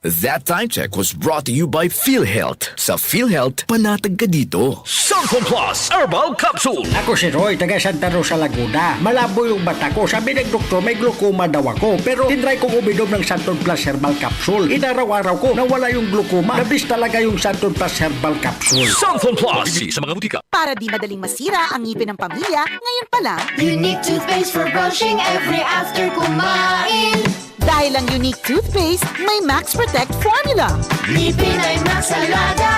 That time check was brought to you by PhilHealth. Sa PhilHealth, panatag ka dito. Santon Plus Herbal Capsule. Ako si Roy, taga Santa Rosa, Laguna. Malabo yung mata ko. Sabi ng doktor, may glaucoma daw ako. Pero tinry kong uminom ng Santon Plus Herbal Capsule. Inaraw-araw ko, nawala yung glaucoma. Nabis talaga yung Santon Plus Herbal Capsule. Santon Plus. Bibili sa mga butika. Para di madaling masira ang ngipin ng pamilya, ngayon pa lang, Unique toothpaste for brushing every after kumain. dahil ang unique toothpaste, may Max Protect formula. Ngipin ay Max Alaga,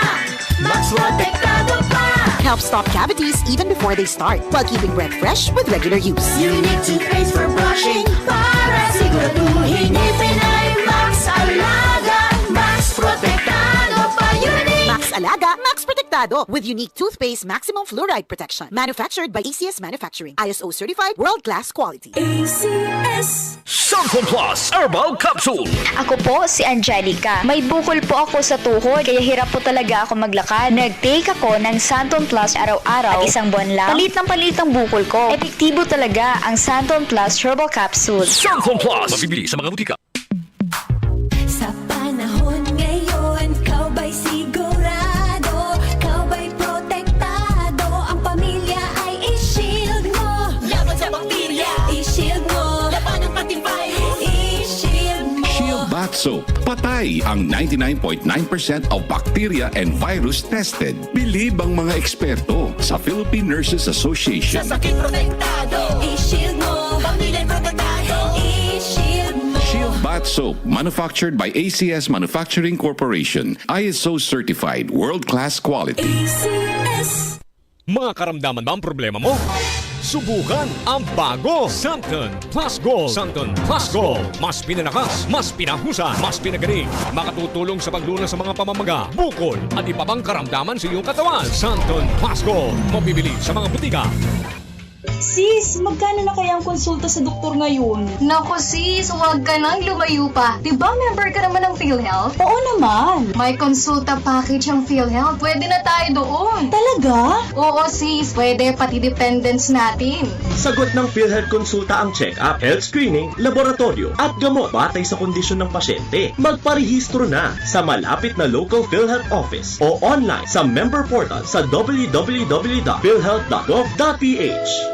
Max Protektado pa. Helps stop cavities even before they start, while keeping breath fresh with regular use. Unique toothpaste for brushing para siguraduhin. Ngipin ay Max Alaga, Max Protektado pa. Unique. Max Alaga, Max Protectado with unique toothpaste maximum fluoride protection. Manufactured by ACS Manufacturing. ISO certified world-class quality. ACS. Santon Plus Herbal Capsule. Ako po si Angelica. May bukol po ako sa tuhod, kaya hirap po talaga ako maglakad. Nag-take ako ng Santon Plus araw-araw at isang buwan lang. Palit ang bukol ko. Epektibo talaga ang Santon Plus Herbal Capsule. Santon Plus. Mabibili sa mga butika. Sa panahon ngayon, kau ba'y sigurado? Kau ba'y protektado? Ang pamilya ay i-shield mo. Laban sa bakterya, i-shield mo. Laban ng patibay, i-shield mo. Shield Bath Soap. Patay ang 99.9% of bacteria and virus tested. Bilib ang mga eksperto sa Philippine Nurses Association. Sa sakit protektado, i-shield mo. Pamilya'y protektado, i-shield mo. Shield Bath Soap, manufactured by ACS Manufacturing Corporation. ISO certified, world-class quality. ACS. Mga karamdaman ba ang problema mo? Subukan ang bago Santon Plus Gold. Santon Plus Gold. Mas pinalakas, mas pinahusa, mas pinagaling. Makatutulong sa paglunas sa mga pamamaga, bukol, at iba pang karamdaman sa iyong katawan. Santon Plus Gold. Mabibili sa mga butika. Sis, magkano na kaya ang konsulta sa doktor ngayon? Naku sis, huwag ka nang lumayo pa. Diba member ka naman ng PhilHealth? Oo naman. May konsulta package ang PhilHealth. Pwede na tayo doon. Talaga? Oo sis, pwede pati dependents natin. Sagot ng PhilHealth Konsulta ang check-up, health screening, laboratorio at gamot batay sa kondisyon ng pasyente. Magparehistro na sa malapit na local PhilHealth office o online sa member portal sa www.philhealth.gov.ph.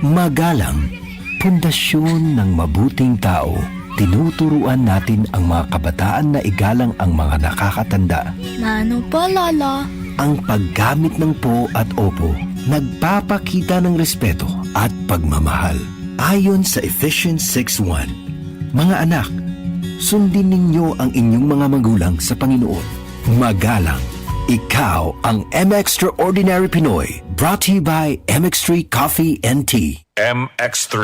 Magalang, pundasyon ng mabuting tao. Tinuturuan natin ang mga kabataan na igalang ang mga nakakatanda. Nano pa, Lala? Ang paggamit ng po at opo, nagpapakita ng respeto at pagmamahal. Ayon sa Ephesians 6:1, mga anak, sundin ninyo ang inyong mga magulang sa Panginoon. Magalang, ikaw ang M-Extraordinary Pinoy. Brought to you by MX3 Coffee and Tea. MX3.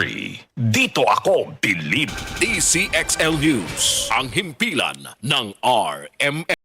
Dito ako bilib. DCXL News. Ang himpilan ng RMN.